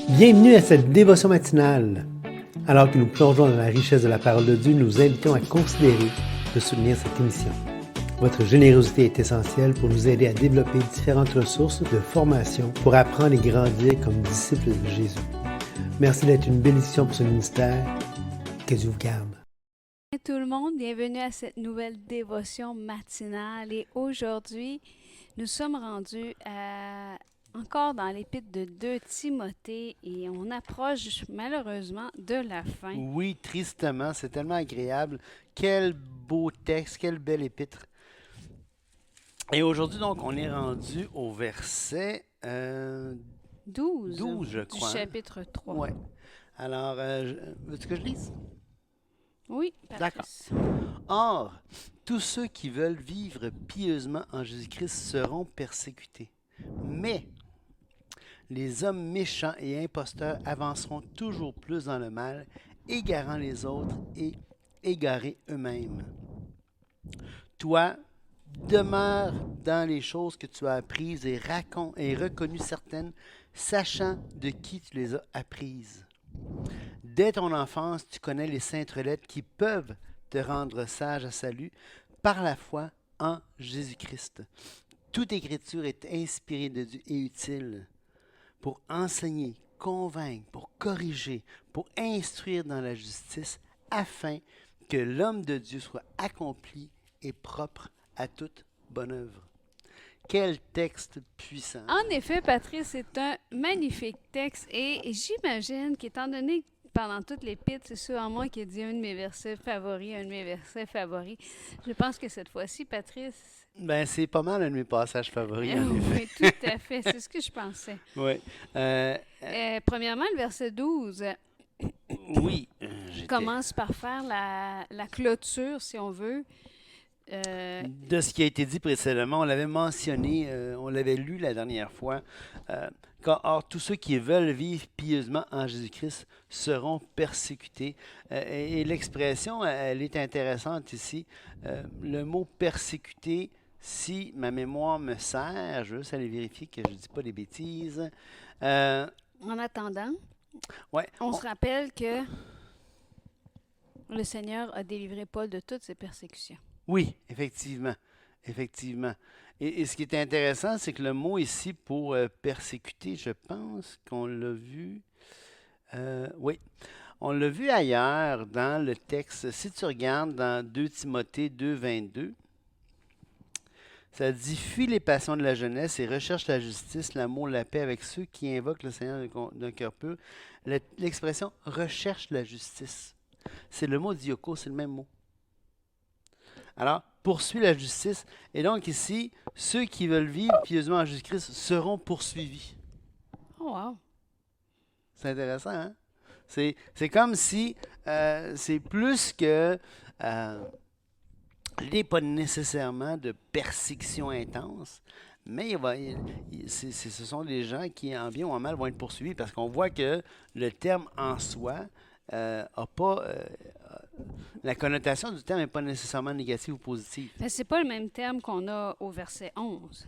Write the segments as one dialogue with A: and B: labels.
A: Bienvenue à cette dévotion matinale. Alors que nous plongeons dans la richesse de la parole de Dieu, nous vous invitons à considérer de soutenir cette émission. Votre générosité est essentielle pour nous aider à développer différentes ressources de formation pour apprendre et grandir comme disciples de Jésus. Merci d'être une bénédiction pour ce ministère. Que Dieu vous garde.
B: Bonjour tout le monde, bienvenue à cette nouvelle dévotion matinale. Et aujourd'hui, nous sommes rendus encore dans l'épître de 2 Timothée et on approche malheureusement de la fin.
C: Oui, tristement, c'est tellement agréable. Quel beau texte, quelle belle épître. Et aujourd'hui, donc, on est rendu au verset 12, je crois.
B: Du chapitre 3.
C: Oui. Alors, veux-tu que je lise?
B: Oui, Patrice.
C: D'accord. Or, tous ceux qui veulent vivre pieusement en Jésus-Christ seront persécutés. Mais les hommes méchants et imposteurs avanceront toujours plus dans le mal, égarant les autres et égarés eux-mêmes. Toi, demeure dans les choses que tu as apprises et reconnues certaines, sachant de qui tu les as apprises. Dès ton enfance, tu connais les saintes lettres qui peuvent te rendre sage à salut par la foi en Jésus-Christ. Toute écriture est inspirée de Dieu et utile pour enseigner, convaincre, pour corriger, pour instruire dans la justice, afin que l'homme de Dieu soit accompli et propre à toute bonne œuvre. Quel texte puissant!
B: En effet, Patrice, c'est un magnifique texte et j'imagine qu'étant donné que pendant toute l'épître, c'est sûrement moi qui ai dit un de mes versets favoris, je pense que cette fois-ci, Patrice...
C: Ben, c'est pas mal un de mes passages favoris, en effet.
B: Oui, tout à fait, c'est ce que je pensais.
C: Oui.
B: Premièrement, le verset 12
C: Oui.
B: commence par faire la clôture, si on veut.
C: De ce qui a été dit précédemment, on l'avait mentionné, on l'avait lu la dernière fois. Or, tous ceux qui veulent vivre pieusement en Jésus-Christ seront persécutés. Et l'expression, elle est intéressante ici. Le mot persécuté, si ma mémoire me sert, je veux juste aller vérifier que je ne dis pas des bêtises.
B: En attendant, on se rappelle que le Seigneur a délivré Paul de toutes ses persécutions.
C: Oui, effectivement. Et ce qui est intéressant, c'est que le mot ici pour persécuter, je pense qu'on l'a vu. Oui, on l'a vu ailleurs dans le texte. Si tu regardes dans 2 Timothée 2, 22, ça dit « Fuis les passions de la jeunesse et recherche la justice, l'amour, la paix avec ceux qui invoquent le Seigneur d'un cœur pur. » L'expression « recherche la justice », c'est le mot dioko, c'est le même mot. Alors, poursuis la justice. Et donc ici, ceux qui veulent vivre pieusement en Jésus-Christ seront poursuivis.
B: Oh wow!
C: C'est intéressant, hein? C'est comme si c'est plus que... il n'est pas nécessairement de persécution intense, mais ce sont des gens qui, en bien ou en mal, vont être poursuivis parce qu'on voit que le terme en soi n'a pas... la connotation du terme n'est pas nécessairement négative ou positive.
B: Mais c'est pas le même terme qu'on a au verset 11.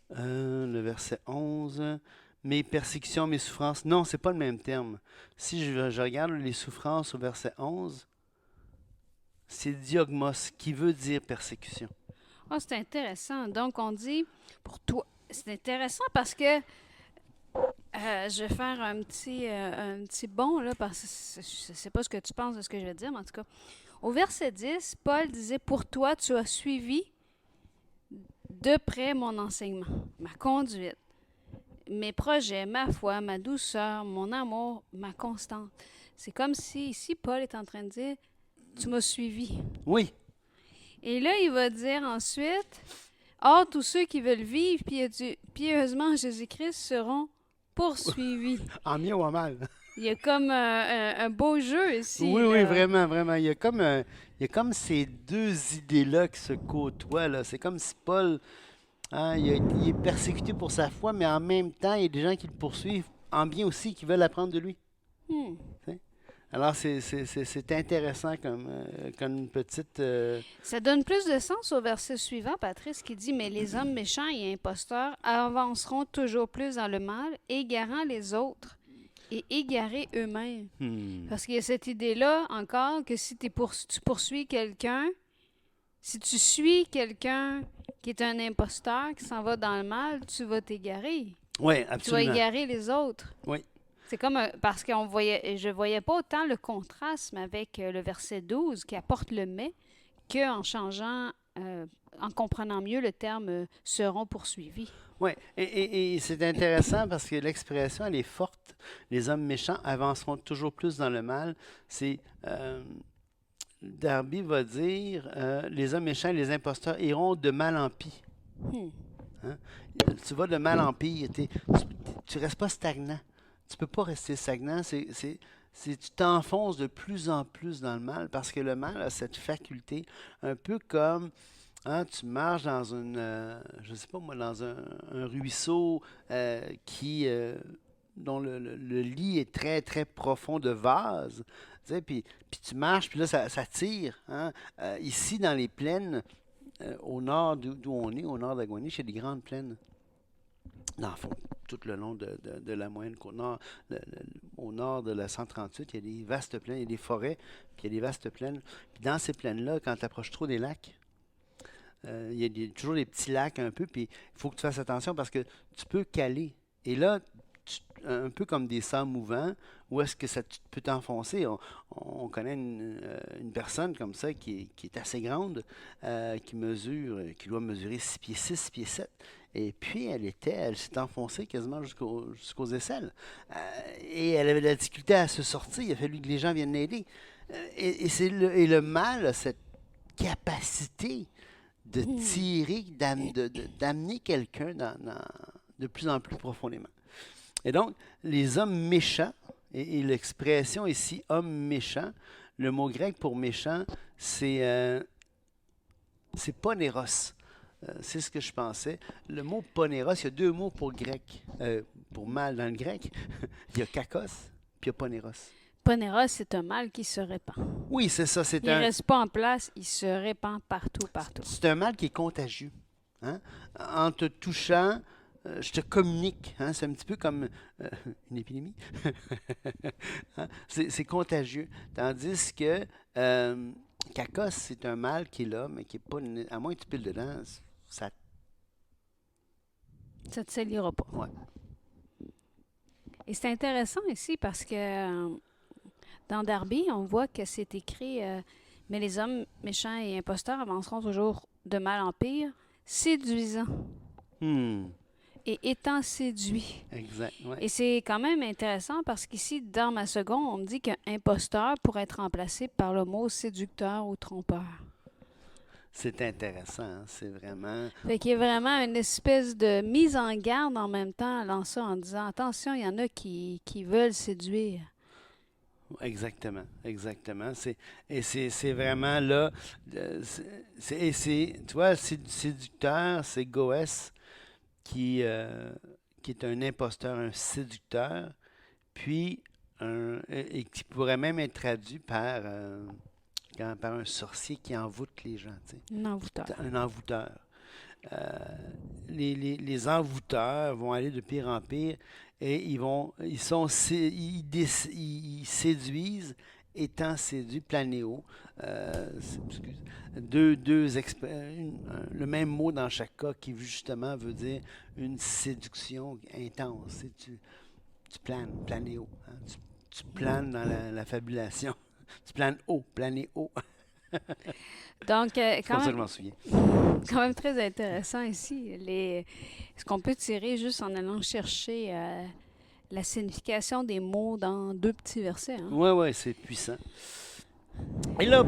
C: Le verset 11, mes persécutions, mes souffrances. Non, c'est pas le même terme. Si je regarde les souffrances au verset 11, c'est diogmos, qui veut dire persécution.
B: Oh, c'est intéressant. Donc, on dit, pour toi, c'est intéressant parce que je vais faire un petit bond, là, parce que je ne sais pas ce que tu penses de ce que je vais dire, mais en tout cas, au verset 10, Paul disait, « Pour toi, tu as suivi de près mon enseignement, ma conduite, mes projets, ma foi, ma douceur, mon amour, ma constance. » C'est comme si ici, Paul est en train de dire, « Tu m'as suivi. »
C: Oui.
B: Et là, il va dire ensuite, « Or, tous ceux qui veulent vivre pieusement en Jésus-Christ seront poursuivis. »
C: En bien ou en mal.
B: Il y a comme un beau jeu ici.
C: Oui,
B: là.
C: oui, vraiment, vraiment. Il y a comme ces deux idées-là qui se côtoient, là. C'est comme si Paul, hein, il est persécuté pour sa foi, mais en même temps, il y a des gens qui le poursuivent en bien aussi, qui veulent apprendre de lui. Alors, c'est intéressant comme petite...
B: Ça donne plus de sens au verset suivant, Patrice, qui dit « Mais les hommes méchants et imposteurs avanceront toujours plus dans le mal, égarant les autres et égarés eux-mêmes.
C: Hmm.
B: Parce qu'il y a cette idée-là encore que si tu poursuis quelqu'un, si tu suis quelqu'un qui est un imposteur, qui s'en va dans le mal, tu vas t'égarer.
C: Oui,
B: Tu vas
C: absolument.
B: égarer les autres.
C: Oui.
B: C'est comme parce qu'on voyait, je voyais pas autant le contraste avec le verset 12 qui apporte le mais qu'en changeant, en comprenant mieux le terme seront poursuivis.
C: Oui, et c'est intéressant parce que l'expression, elle est forte. Les hommes méchants avanceront toujours plus dans le mal. C'est Darby va dire les hommes méchants et les imposteurs iront de mal en pis.
B: Hmm.
C: Hein? Tu vas de mal en pire. Tu restes pas stagnant. Tu peux pas rester stagnant. Tu t'enfonces de plus en plus dans le mal parce que le mal a cette faculté, un peu comme hein, tu marches dans je sais pas moi, dans un ruisseau dont le lit est très, très profond de vase. Tu sais, puis tu marches, puis là, ça tire. Hein. Ici, dans les plaines, au nord d'où on est, au nord d'Aguaniche, il y a des grandes plaines. Dans le fond, tout le long de la moyenne côte nord, au nord de la 138, il y a des vastes plaines, il y a des forêts, puis il y a des vastes plaines. Puis dans ces plaines-là, quand tu approches trop des lacs, il y a toujours des petits lacs un peu, puis il faut que tu fasses attention parce que tu peux caler. Et là, un peu comme des sables mouvants, où est-ce que ça peut t'enfoncer? On connaît une personne comme ça qui est assez grande, qui doit mesurer 6 pieds 6, 6 pieds 7. Et puis, elle s'est enfoncée quasiment jusqu'aux aisselles. Et elle avait de la difficulté à se sortir. Il a fallu que les gens viennent l'aider. Et le mal a cette capacité de tirer, d'amener quelqu'un de plus en plus profondément. Et donc, les hommes méchants, et l'expression ici, homme méchant, le mot grec pour méchant, c'est poneros. C'est ce que je pensais. Le mot poneros, il y a deux mots pour grec, pour mal dans le grec. Il y a kakos, puis il y a poneros.
B: Poneros, c'est un mal qui se répand.
C: Oui, c'est ça.
B: Il ne reste pas en place, il se répand partout.
C: C'est un mal qui est contagieux. Hein? En te touchant, je te communique. Hein? C'est un petit peu comme une épidémie. Hein? C'est contagieux. Tandis que kakos, c'est un mal qui est là, mais qui n'est pas... À moins que tu piles dedans, ça...
B: Ça ne te salira pas.
C: Ouais.
B: Et c'est intéressant ici parce que dans Darby, on voit que c'est écrit mais les hommes méchants et imposteurs avanceront toujours de mal en pire, séduisant et étant séduits.
C: Exact. Ouais.
B: Et c'est quand même intéressant parce qu'ici, dans ma seconde, on me dit qu'un imposteur pourrait être remplacé par le mot séducteur ou trompeur.
C: C'est intéressant, hein? C'est vraiment...
B: Fait qu'il y a vraiment une espèce de mise en garde en même temps dans ça, en disant attention, il y en a qui veulent séduire.
C: Exactement, exactement. C'est vraiment là... tu vois, séducteur, c'est Goès qui est un imposteur, un séducteur, puis et qui pourrait même être traduit par un sorcier qui envoûte les gens. Tu sais.
B: Un envoûteur.
C: Un envoûteur. Les envoûteurs vont aller de pire en pire et ils séduisent, étant séduits, planéo. Le même mot dans chaque cas qui justement veut dire une séduction intense. Tu planes, planéo. Hein? Tu planes dans la fabulation. Tu planes haut, planer haut.
B: Donc,
C: C'est comme ça que je m'en souviens.
B: quand même très intéressant ici. Ce qu'on peut tirer juste en allant chercher la signification des mots dans deux petits versets. Hein?
C: Oui, c'est puissant. Et là,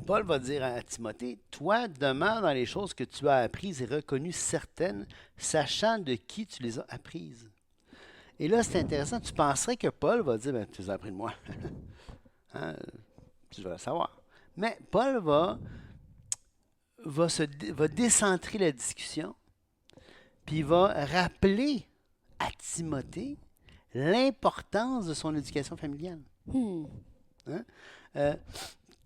C: Paul va dire à Timothée, toi, demeure dans les choses que tu as apprises et reconnues certaines, sachant de qui tu les as apprises. Et là, c'est intéressant. Tu penserais que Paul va dire, tu les as appris de moi. Hein? Tu vas le savoir. Mais Paul va décentrer la discussion, puis il va rappeler à Timothée l'importance de son éducation familiale. Hein?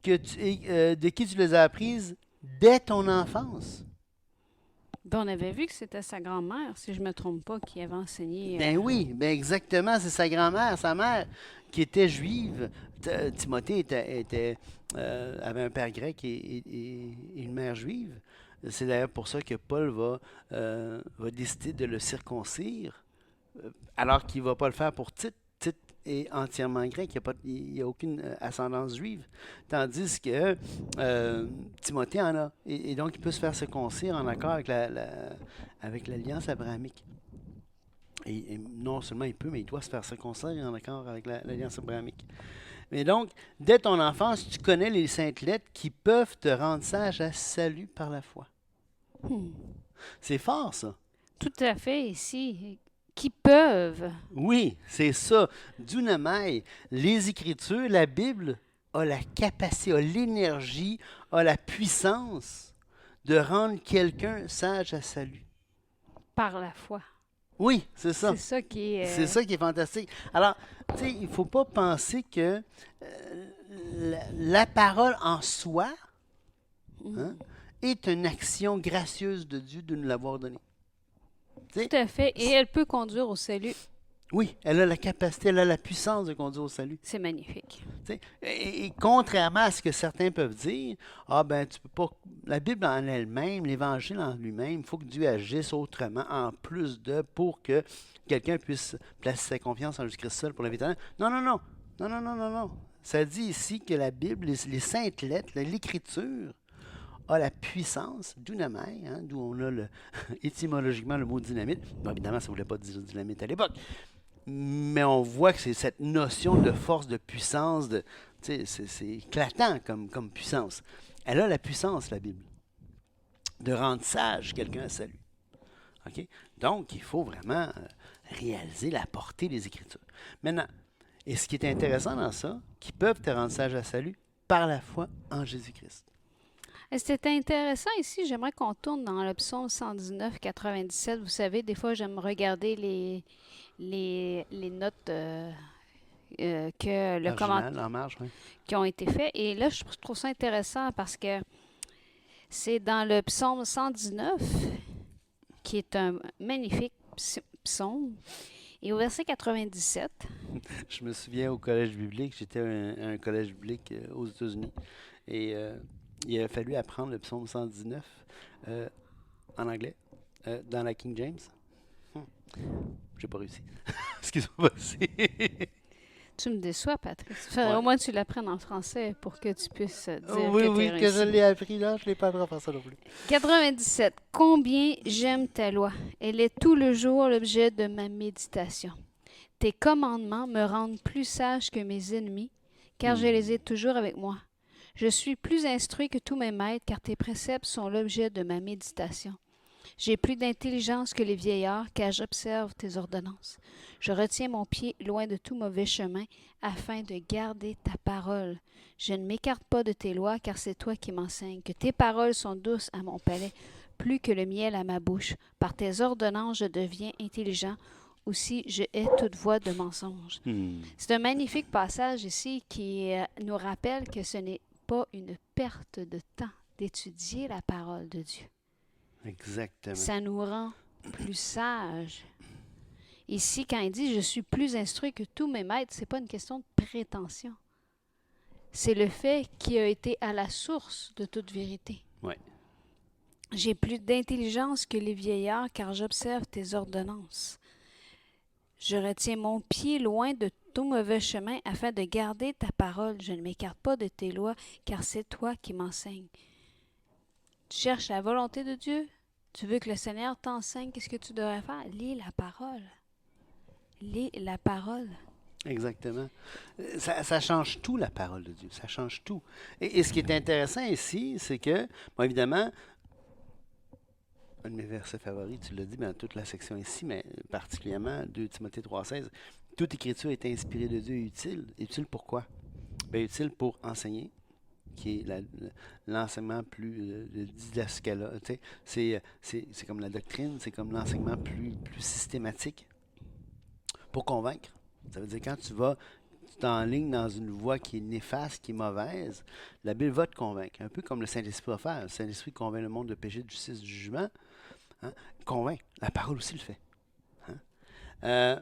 C: De qui tu les as apprises dès ton enfance.
B: Ben, on avait vu que c'était sa grand-mère, si je ne me trompe pas, qui avait enseigné.
C: Ben oui, ben exactement, c'est sa grand-mère, sa mère, qui était juive. Timothée avait un père grec et une mère juive. C'est d'ailleurs pour ça que Paul va décider de le circoncire, alors qu'il ne va pas le faire pour Tite. Tite est entièrement grec, il n'y a aucune ascendance juive. Tandis que Timothée en a. Et donc, il peut se faire circoncire en accord avec avec l'alliance abrahamique. Et non seulement il peut, mais il doit se faire circoncire en accord avec l'alliance abrahamique. Mais donc, dès ton enfance, tu connais les saintes lettres qui peuvent te rendre sage à salut par la foi.
B: Hmm.
C: C'est fort, ça.
B: Tout à fait, ici. Qui peuvent.
C: Oui, c'est ça. Dunamai, les Écritures, la Bible a la capacité, a l'énergie, a la puissance de rendre quelqu'un sage à salut.
B: Par la foi.
C: Oui, c'est ça.
B: C'est ça qui est.
C: C'est ça qui est fantastique. Alors, tu sais, il ne faut pas penser que la parole en soi hein, est une action gracieuse de Dieu de nous l'avoir donnée. Tu sais,
B: Tout à fait. Et elle peut conduire au salut.
C: oui, elle a la capacité, elle a la puissance de conduire au salut.
B: C'est magnifique.
C: Tu sais, et contrairement à ce que certains peuvent dire, ah ben tu peux pas. La Bible en elle-même, l'Évangile en lui-même, il faut que Dieu agisse autrement, en plus de, pour que quelqu'un puisse placer sa confiance en Jésus-Christ seul pour la vie éternelle. Non, non, non. Non, non, non, non, non. Ça dit ici que la Bible, les saintes lettres, l'Écriture, a la puissance, dunamai, hein, d'où on a étymologiquement le mot dynamite. Bon, évidemment, ça ne voulait pas dire dynamite à l'époque. Mais on voit que c'est cette notion de force, de puissance, c'est éclatant comme puissance. Elle a la puissance, la Bible, de rendre sage quelqu'un à salut. OK? Donc, il faut vraiment réaliser la portée des Écritures. Maintenant, et ce qui est intéressant dans ça, qui peuvent te rendre sage à salut par la foi en Jésus-Christ.
B: Et c'était intéressant ici. J'aimerais qu'on tourne dans le psaume 119, 97. Vous savez, des fois, j'aime regarder les notes que le
C: Marginal, en marge, oui.
B: qui ont été faites. Et là, je trouve ça intéressant parce que c'est dans le psaume 119, qui est un magnifique psaume. Et au verset 97,
C: Je me souviens au collège biblique, j'étais à un collège biblique aux États-Unis. Et il a fallu apprendre le psaume 119 en anglais, dans la King James. J'ai pas réussi. Excuse-moi.
B: tu me déçois, Patrice.
C: Ouais.
B: Au moins, tu l'apprennes en français pour que tu puisses dire
C: Oui,
B: que
C: oui,
B: tu
C: que je l'ai appris là, je l'ai pas appris à faire ça non plus.
B: 97. Combien j'aime ta loi. Elle est tout le jour l'objet de ma méditation. Tes commandements me rendent plus sage que mes ennemis, car je les ai toujours avec moi. Je suis plus instruit que tous mes maîtres, car tes préceptes sont l'objet de ma méditation. J'ai plus d'intelligence que les vieillards, car j'observe tes ordonnances. Je retiens mon pied loin de tout mauvais chemin, afin de garder ta parole. Je ne m'écarte pas de tes lois, car c'est toi qui m'enseignes. Que tes paroles sont douces à mon palais, plus que le miel à ma bouche. Par tes ordonnances, je deviens intelligent. Aussi, je hais toute voix de mensonge. C'est un magnifique passage ici qui nous rappelle que ce n'est pas une perte de temps d'étudier la parole de Dieu.
C: Exactement.
B: Ça nous rend plus sages. Ici, quand il dit « je suis plus instruit que tous mes maîtres », ce n'est pas une question de prétention. C'est le fait qu'il a été à la source de toute vérité.
C: Ouais.
B: J'ai plus d'intelligence que les vieillards, car j'observe tes ordonnances. Je retiens mon pied loin de tout mauvais chemin afin de garder ta parole. Je ne m'écarte pas de tes lois, car c'est toi qui m'enseignes. Tu cherches la volonté de Dieu? Tu veux que le Seigneur t'enseigne qu'est-ce que tu devrais faire? Lis la parole. Lis la parole.
C: Exactement. Ça change tout, la parole de Dieu. Ça change tout. Et ce qui est intéressant ici, c'est que, bon, évidemment, un de mes versets favoris, tu l'as dit dans toute la section ici, mais particulièrement 2 Timothée 3,16, toute écriture est inspirée de Dieu et utile. Utile pourquoi? Bien, utile pour enseigner, qui est l'enseignement plus le didascalia. Tu sais, c'est comme la doctrine, c'est comme l'enseignement plus systématique pour convaincre. Ça veut dire quand tu t'enlignes dans une voie qui est néfaste, qui est mauvaise, la Bible va te convaincre. Un peu comme le Saint-Esprit va faire. Le Saint-Esprit convainc le monde de péché, de justice, du jugement. Hein? Convainc. La parole aussi le fait. Hein? Euh,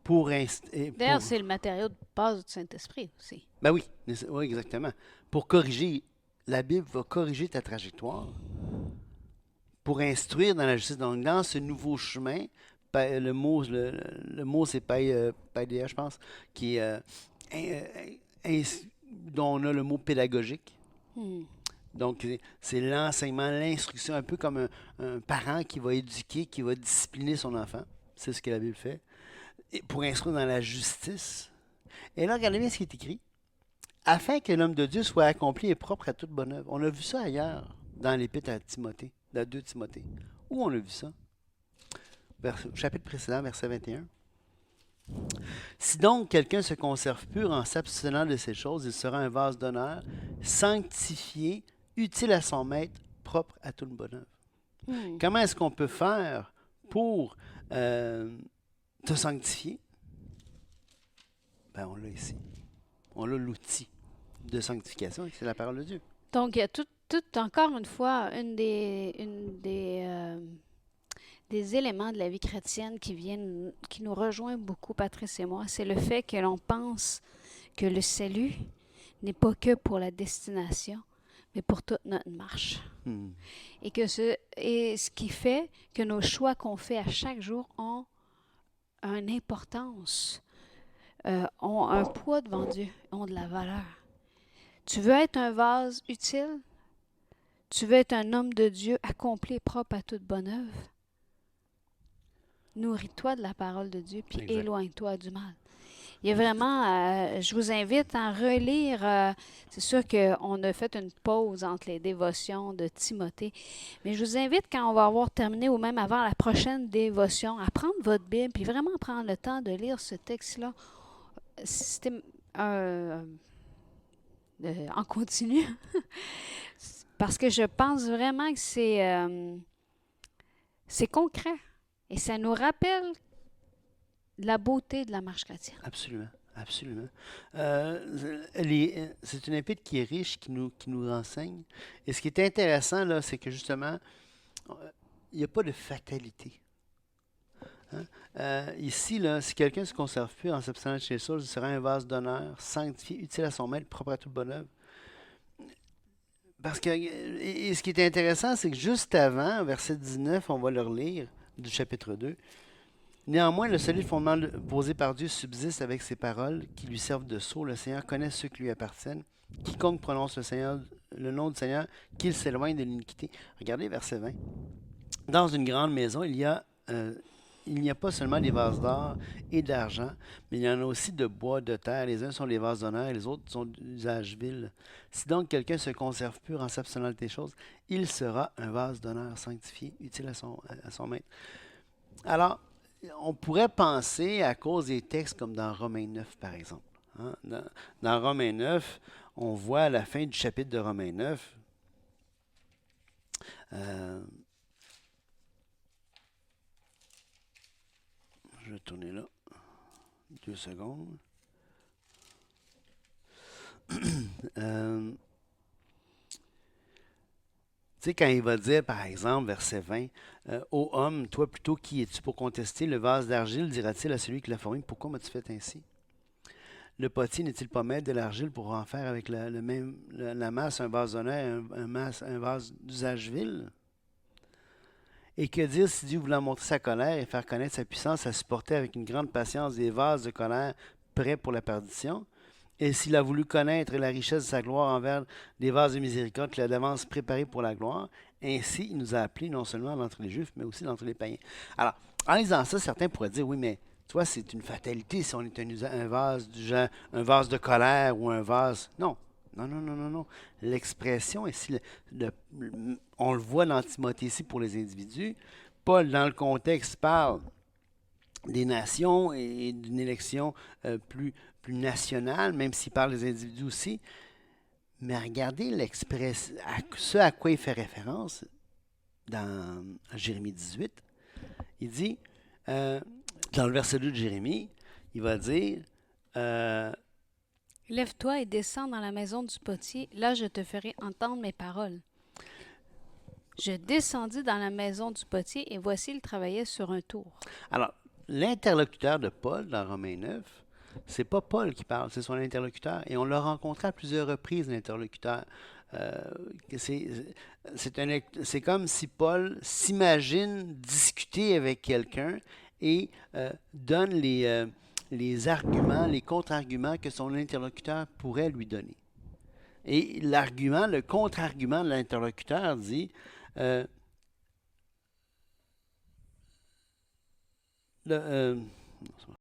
C: pour
B: D'ailleurs, c'est le matériau de base du Saint-Esprit aussi.
C: Ben oui, oui, exactement. Pour corriger, la Bible va corriger ta trajectoire pour instruire dans la justice. Donc, dans ce nouveau chemin, le mot c'est paideia, je pense, qui est, dont on a le mot pédagogique.
B: Hmm.
C: Donc, c'est l'enseignement, l'instruction, un peu comme un parent qui va éduquer, qui va discipliner son enfant. C'est ce que la Bible fait. Et pour instruire dans la justice. Et là, regardez bien ce qui est écrit. Afin que l'homme de Dieu soit accompli et propre à toute bonne œuvre. On a vu ça ailleurs, dans l'épître à Timothée, dans 2 Timothée. Où on a vu ça? Chapitre précédent, verset 21. Si donc quelqu'un se conserve pur en s'abstenant de ces choses, il sera un vase d'honneur, sanctifié, utile à son maître, propre à toute bonne œuvre.
B: Hmm.
C: Comment est-ce qu'on peut faire pour te sanctifier? Ben, on l'a ici. On a l'outil de sanctification, et c'est la parole de Dieu.
B: Donc, il y a encore une fois, des éléments de la vie chrétienne qui nous rejoint beaucoup, Patrice et moi. C'est le fait que l'on pense que le salut n'est pas que pour la destination, mais pour toute notre marche.
C: Hmm.
B: Et ce qui fait que nos choix qu'on fait à chaque jour ont une importance, ont un poids devant Dieu, ont de la valeur. Tu veux être un vase utile? Tu veux être un homme de Dieu accompli et propre à toute bonne œuvre? Nourris-toi de la parole de Dieu, puis
C: Exact.
B: éloigne-toi du mal. Il y a vraiment, je vous invite à relire, c'est sûr qu'on a fait une pause entre les dévotions de Timothée, mais je vous invite, quand on va avoir terminé ou même avant la prochaine dévotion, à prendre votre Bible, puis vraiment prendre le temps de lire ce texte-là. C'était en continu, parce que je pense vraiment que c'est concret, et ça nous rappelle la beauté de la marche chrétienne.
C: Absolument, absolument. C'est une épître qui est riche, qui nous renseigne. Et ce qui est intéressant, là, c'est que justement, il n'y a pas de fatalité. Hein? Ici, là, si quelqu'un se conserve plus en s'abstenant de ces choses, il sera un vase d'honneur, sanctifié, utile à son maître, propre à toute bonne œuvre. Parce que, et ce qui est intéressant, c'est que juste avant, verset 19, on va le relire, du chapitre 2. Néanmoins, le solide fondement posé par Dieu subsiste avec ses paroles qui lui servent de sceau. Le Seigneur connaît ceux qui lui appartiennent. Quiconque prononce le nom du Seigneur, qu'il s'éloigne de l'iniquité. Regardez verset 20. Dans une grande maison, il n'y a pas seulement des vases d'or et d'argent, mais il y en a aussi de bois, de terre. Les uns sont les vases d'honneur et les autres sont d'usage vil. Si donc quelqu'un se conserve pur en s'abstenant de tes choses, il sera un vase d'honneur sanctifié, utile à son maître. Alors, on pourrait penser à cause des textes comme dans Romains 9, par exemple. Hein? Dans Romains 9, on voit à la fin du chapitre de Romains 9, je vais tourner là, 2 secondes. Tu sais, quand il va dire, par exemple, verset 20, ô homme, toi plutôt qui es-tu pour contester le vase d'argile, dira-t-il à celui qui l'a formé, pourquoi m'as-tu fait ainsi? Le potier n'est-il pas maître de l'argile pour en faire avec la masse un vase d'honneur et un vase d'usage vil? Et que dire si Dieu voulant montrer sa colère et faire connaître sa puissance à supporter avec une grande patience des vases de colère prêts pour la perdition? Et s'il a voulu connaître la richesse de sa gloire envers des vases de miséricorde qu'il a d'avance préparés pour la gloire, ainsi il nous a appelés non seulement d'entre les Juifs, mais aussi d'entre les païens. Alors, en lisant ça, certains pourraient dire, oui, mais toi, c'est une fatalité si on est un vase du genre, un vase de colère ou un vase... Non, non, non, non, non, non. L'expression ici, on le voit dans Timothée ici pour les individus. Paul, dans le contexte, parle des nations et d'une élection plus nationale, même s'il parle des individus aussi. Mais regardez ce à quoi il fait référence dans Jérémie 18. Il dit, dans le verset 2 de Jérémie, il va dire...
B: Lève-toi et descends dans la maison du potier, là je te ferai entendre mes paroles. Je descendis dans la maison du potier et voici, il travaillait sur un tour.
C: Alors, l'interlocuteur de Paul dans Romains 9, c'est pas Paul qui parle, c'est son interlocuteur. Et on l'a rencontré à plusieurs reprises, l'interlocuteur. Euh, c'est comme si Paul s'imagine discuter avec quelqu'un et donne les arguments, les contre-arguments que son interlocuteur pourrait lui donner. Et l'argument, le contre-argument de l'interlocuteur dit euh, le,